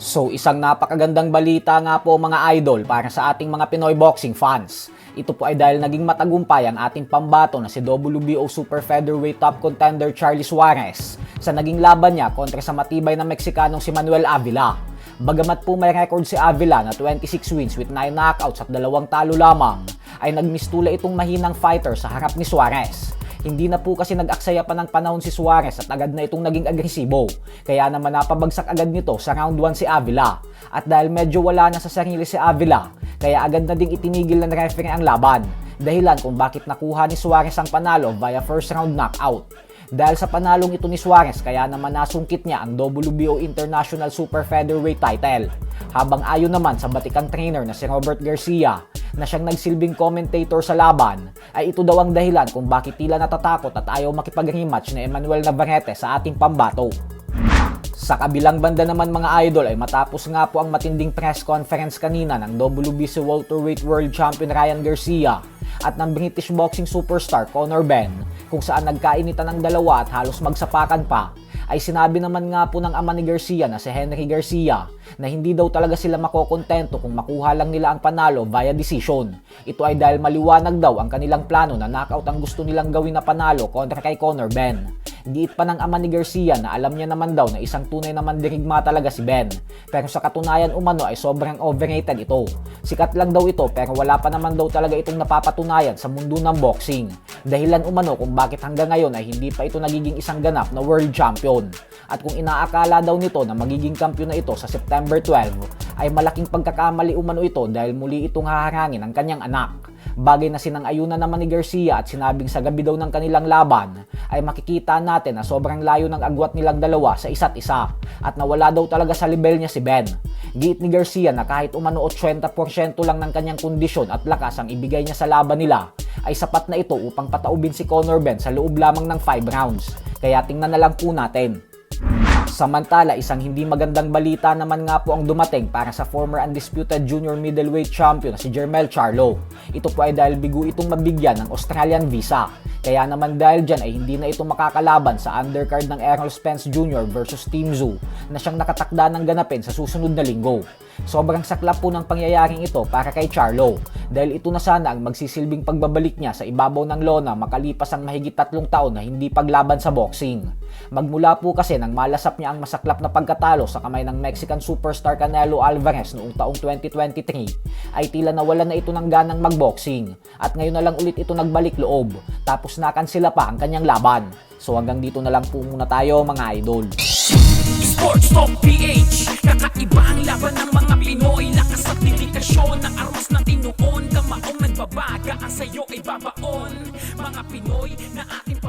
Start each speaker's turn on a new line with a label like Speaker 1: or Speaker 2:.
Speaker 1: So isang napakagandang balita nga po mga idol para sa ating mga Pinoy boxing fans. Ito po ay dahil naging matagumpay ang ating pambato na si WBO Super Featherweight Top Contender Charlie Suarez sa naging laban niya kontra sa matibay na Meksikanong si Manuel Avila. Bagamat po may record si Avila na 26 wins with 9 knockouts at 2 talo lamang, ay nagmistula itong mahinang fighter sa harap ni Suarez. Hindi na po kasi nag-aksaya pa ng panahon si Suarez at agad na itong naging agresibo. Kaya naman napabagsak agad nito sa round 1 si Avila. At dahil medyo wala na sa sarili si Avila, kaya agad na ding itinigil ng referee ang laban. Dahilan kung bakit nakuha ni Suarez ang panalo via first round knockout. Dahil sa panalong ito ni Suarez, kaya naman nasungkit niya ang WBO International Super Featherweight title. Habang ayon naman sa batikang trainer na si Robert Garcia, na siyang nagsilbing commentator sa laban, ay ito daw ang dahilan kung bakit tila natatakot at ayaw makipag-rematch ni Emmanuel Navarrete sa ating pambato. Sa kabilang banda naman mga idol ay matapos nga po ang matinding press conference kanina ng WBC Welterweight World Champion Ryan Garcia at ng British boxing superstar Conor Benn, kung saan nagkainitan ng dalawa at halos magsapakan pa, ay sinabi naman nga po ng ama ni Garcia na si Henry Garcia na hindi daw talaga sila makokontento kung makuha lang nila ang panalo via decision. Ito ay dahil maliwanag daw ang kanilang plano na knockout ang gusto nilang gawin na panalo kontra kay Conor Benn. Giit pa ng ama ni Garcia na alam niya naman daw na isang tunay na mandirigma talaga si Benn. Pero sa katunayan umano ay sobrang overrated ito. Sikat lang daw ito pero wala pa naman daw talaga itong napapatunayan sa mundo ng boxing. Dahilan umano kung bakit hanggang ngayon ay hindi pa ito nagiging isang ganap na world champion. At kung inaakala daw nito na magiging kampiyon na ito sa September 12, ay malaking pagkakamali umano ito dahil muli itong haharangin ang kanyang anak. Bagay na sinang-ayunan naman ni Garcia at sinabing sa gabi daw ng kanilang laban ay makikita natin na sobrang layo ng agwat nilang dalawa sa isa't isa at nawala daw talaga sa level niya si Benn. Giit ni Garcia na kahit umano 80% lang ng kanyang kondisyon at lakas ang ibigay niya sa laban nila, ay sapat na ito upang pataubin si Conor Benn sa loob lamang ng 5 rounds. Kaya tingnan na lang po natin. Samantala, isang hindi magandang balita naman nga po ang dumating para sa former undisputed junior middleweight champion na si Jermell Charlo. Ito po ay dahil bigo itong mabigyan ng Australian visa. Kaya naman dahil dyan ay hindi na ito makakalaban sa undercard ng Errol Spence Jr. versus Team Zoo na siyang nakatakda ng ganapin sa susunod na linggo. Sobrang saklap po ng pangyayaring ito para kay Charlo dahil ito na sana ang magsisilbing pagbabalik niya sa ibabaw ng lona makalipas ang mahigit 3 taon na hindi paglaban sa boxing. Magmula po kasi nang malasap niya ang masaklap na pagkatalo sa kamay ng Mexican superstar Canelo Alvarez noong taong 2023 ay tila nawalan na ito ng ganang magboxing at ngayon na lang ulit ito nagbalik loob tapos nakansela pa ang kanyang laban. So hanggang dito na lang po muna tayo mga idol.
Speaker 2: Sports Talk PH, kakaiba ang laban ng mga Pinoy. Lakas at dedikasyon ng aros ng tinuon. Kamaong nagbabaga, ang sayo ay babaon. Mga Pinoy na ating